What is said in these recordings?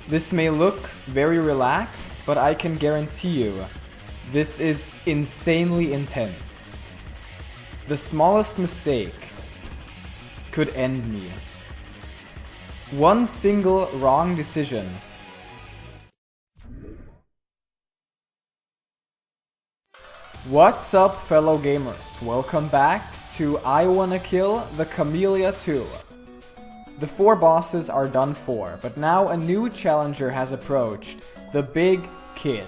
This may look very relaxed, but I can guarantee you, this is insanely intense. The smallest mistake could end me. One single wrong decision. What's up, fellow gamers? Welcome back to I Wanna Kill The Kamilia 2. The 4 bosses are done for, but now a new challenger has approached, the Big Kid.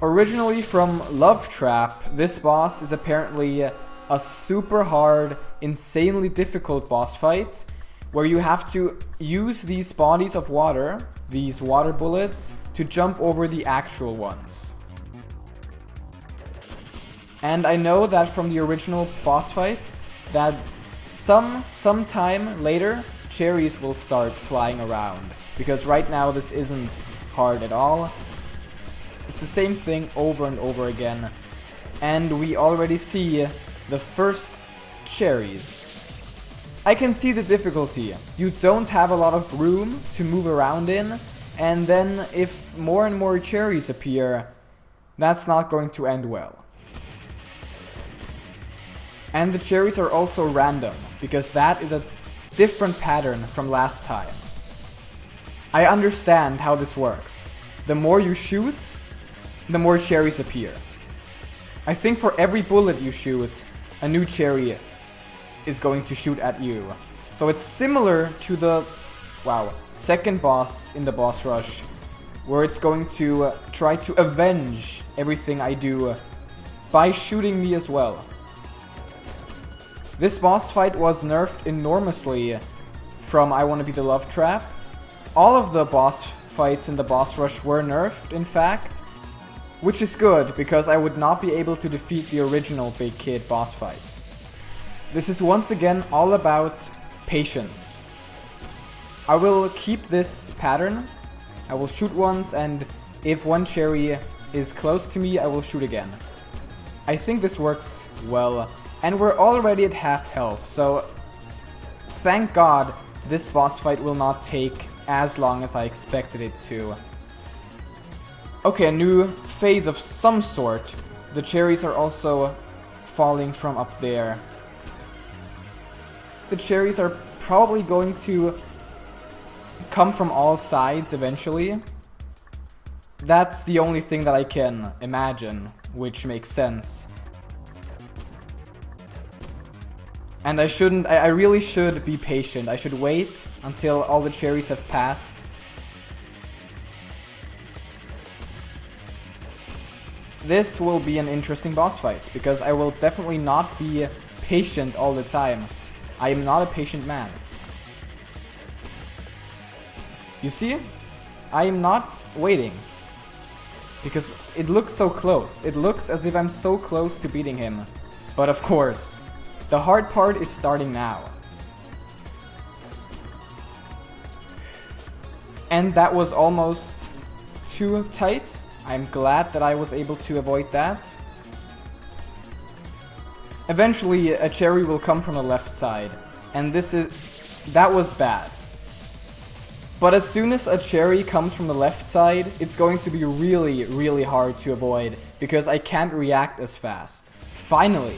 Originally from Love Trap, this boss is apparently a super hard, insanely difficult boss fight, where you have to use these bodies of water, these water bullets, to jump over the actual ones. And I know that from the original boss fight, that sometime later, cherries will start flying around. Because right now this isn't hard at all. It's the same thing over and over again. And we already see the first cherries. I can see the difficulty. You don't have a lot of room to move around in. And then if more and more cherries appear, that's not going to end well. And the cherries are also random, because that is a different pattern from last time. I understand how this works. The more you shoot, the more cherries appear. I think for every bullet you shoot, a new cherry is going to shoot at you. So it's similar to the, second boss in the boss rush, where it's going to try to avenge everything I do by shooting me as well. This boss fight was nerfed enormously from I Wanna Be the Love Trap. All of the boss fights in the boss rush were nerfed, in fact, which is good, because I would not be able to defeat the original Big Kid boss fight. This is once again all about patience. I will keep this pattern. I will shoot once, and if one cherry is close to me, I will shoot again. I think this works well, and we're already at half health, so thank God this boss fight will not take as long as I expected it to. Okay, a new phase of some sort. The cherries are also falling from up there. The cherries are probably going to come from all sides eventually. That's the only thing that I can imagine, which makes sense. And I really should be patient. I should wait until all the cherries have passed. This will be an interesting boss fight, because I will definitely not be patient all the time. I am not a patient man. You see? I am not waiting. Because it looks so close. It looks as if I'm so close to beating him. But of course, the hard part is starting now. And that was almost too tight. I'm glad that I was able to avoid that. Eventually, a cherry will come from the left side. And that was bad. But as soon as a cherry comes from the left side, it's going to be really, really hard to avoid, because I can't react as fast. Finally!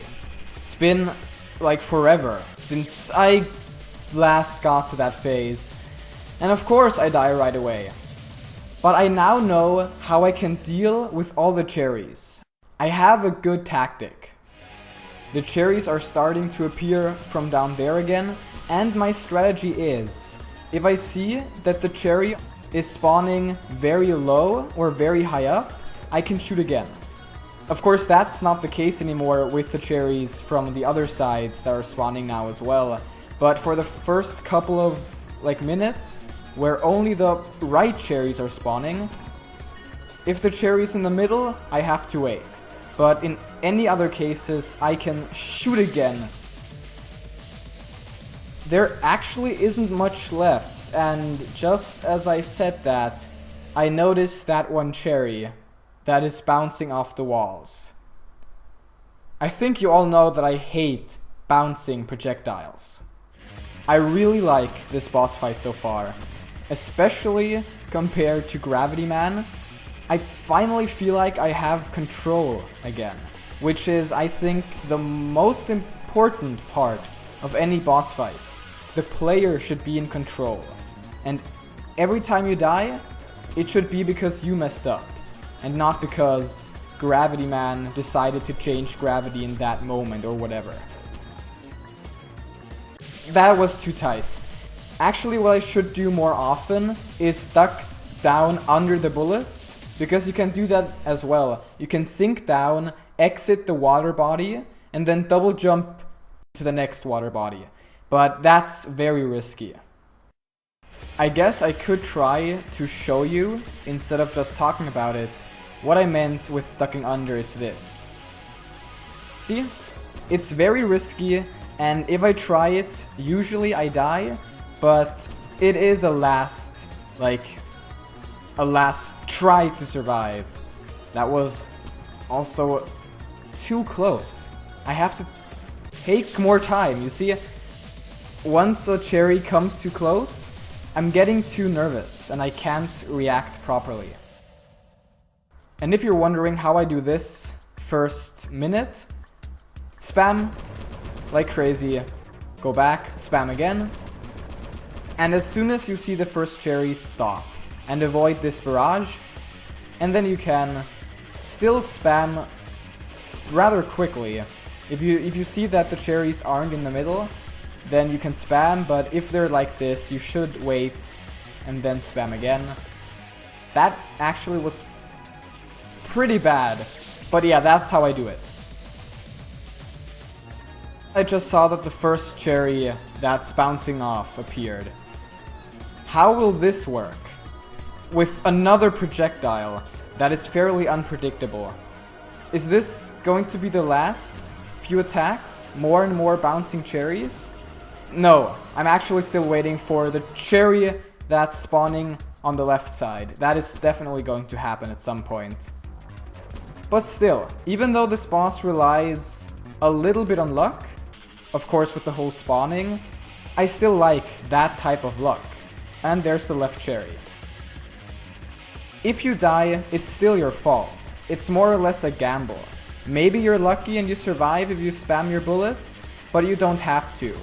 It's been like forever since I last got to that phase. And of course I die right away. But I now know how I can deal with all the cherries. I have a good tactic. The cherries are starting to appear from down there again, and my strategy is, if I see that the cherry is spawning very low or very high up, I can shoot again. Of course, that's not the case anymore with the cherries from the other sides that are spawning now as well. But for the first couple of minutes, where only the right cherries are spawning, if the cherry's in the middle, I have to wait. But in any other cases, I can shoot again. There actually isn't much left, and just as I said that, I noticed that one cherry that is bouncing off the walls. I think you all know that I hate bouncing projectiles. I really like this boss fight so far, especially compared to Gravity Man. I finally feel like I have control again, which is, I think, the most important part of any boss fight. The player should be in control, and every time you die, it should be because you messed up, and not because Gravity Man decided to change gravity in that moment or whatever. That was too tight. Actually, what I should do more often is duck down under the bullets, because you can do that as well. You can sink down, exit the water body, and then double jump to the next water body. But that's very risky. I guess I could try to show you, instead of just talking about it, what I meant with ducking under is this. See? It's very risky, and if I try it, usually I die, but it is a last try to survive. That was also too close. I have to take more time, you see? Once a cherry comes too close, I'm getting too nervous and I can't react properly. And if you're wondering how I do this first minute, spam like crazy, go back, spam again, and as soon as you see the first cherry, stop and avoid this barrage, and then you can still spam rather quickly. If you see that the cherries aren't in the middle, then you can spam, but if they're like this, you should wait and then spam again. That actually was pretty bad, but yeah, that's how I do it. I just saw that the first cherry that's bouncing off appeared. How will this work? With another projectile that is fairly unpredictable. Is this going to be the last few attacks? More and more bouncing cherries? No, I'm actually still waiting for the cherry that's spawning on the left side. That is definitely going to happen at some point. But still, even though this boss relies a little bit on luck, of course with the whole spawning, I still like that type of luck. And there's the left cherry. If you die, it's still your fault. It's more or less a gamble. Maybe you're lucky and you survive if you spam your bullets, but you don't have to.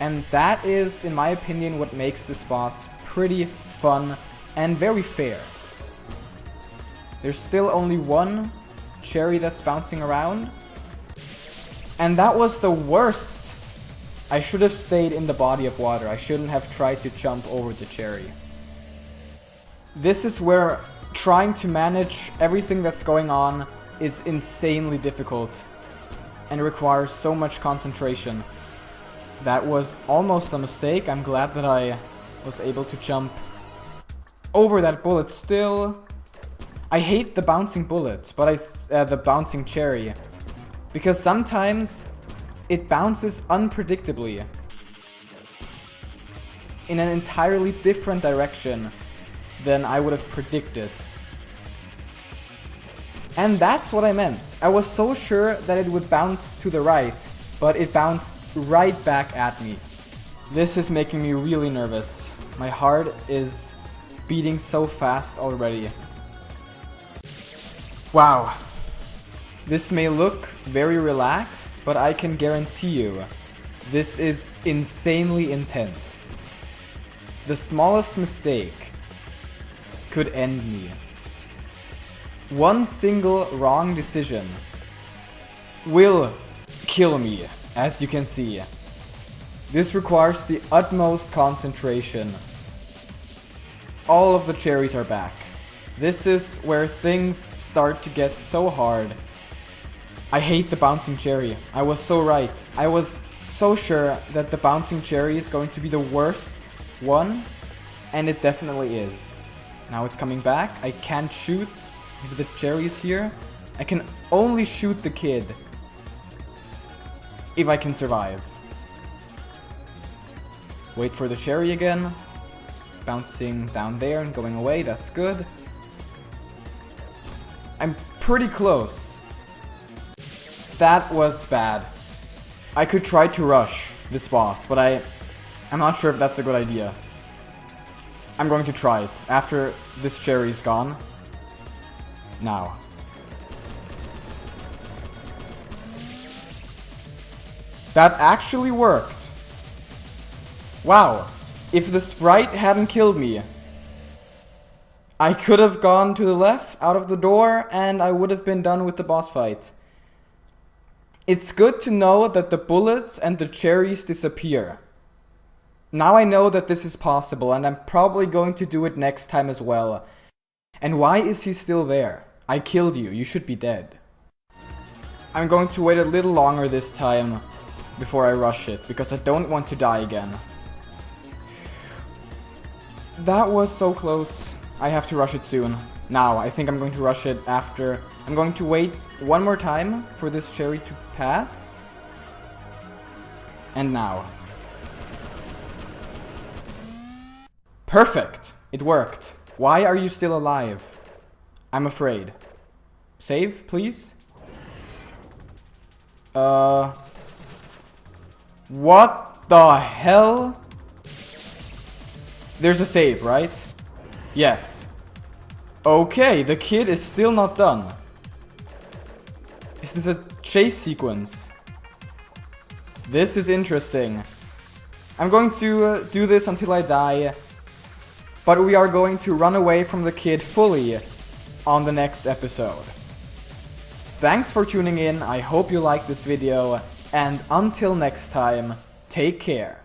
And that is, in my opinion, what makes this boss pretty fun and very fair. There's still only one cherry that's bouncing around. And that was the worst. I should have stayed in the body of water. I shouldn't have tried to jump over the cherry. This is where trying to manage everything that's going on is insanely difficult and requires so much concentration. That was almost a mistake. I'm glad that I was able to jump over that bullet still. I hate the bouncing bullet, but the bouncing cherry, because sometimes it bounces unpredictably in an entirely different direction than I would have predicted. And that's what I meant. I was so sure that it would bounce to the right, but it bounced right back at me. This is making me really nervous. My heart is beating so fast already. Wow. This may look very relaxed, but I can guarantee you, this is insanely intense. The smallest mistake could end me. One single wrong decision will kill me, as you can see. This requires the utmost concentration. All of the cherries are back. This is where things start to get so hard. I hate the bouncing cherry. I was so right. I was so sure that the bouncing cherry is going to be the worst one, and it definitely is. Now it's coming back. I can't shoot if the cherry is here. I can only shoot the kid if I can survive. Wait for the cherry again. It's bouncing down there and going away. That's good. I'm pretty close. That was bad. I could try to rush this boss, but I'm not sure if that's a good idea. I'm going to try it after this cherry's gone. Now. That actually worked. Wow. If the sprite hadn't killed me, I could have gone to the left out of the door and I would have been done with the boss fight. It's good to know that the bullets and the cherries disappear. Now I know that this is possible and I'm probably going to do it next time as well. And why is he still there? I killed you, you should be dead. I'm going to wait a little longer this time before I rush it, because I don't want to die again. That was so close. I have to rush it soon. Now, I think I'm going to rush it after. I'm going to wait one more time for this cherry to pass. And now. Perfect! It worked. Why are you still alive? I'm afraid. Save, please? What the hell? There's a save, right? Yes. Okay, the kid is still not done. Is this a chase sequence? This is interesting. I'm going to do this until I die. But we are going to run away from the kid fully on the next episode. Thanks for tuning in, I hope you liked this video, and until next time, take care.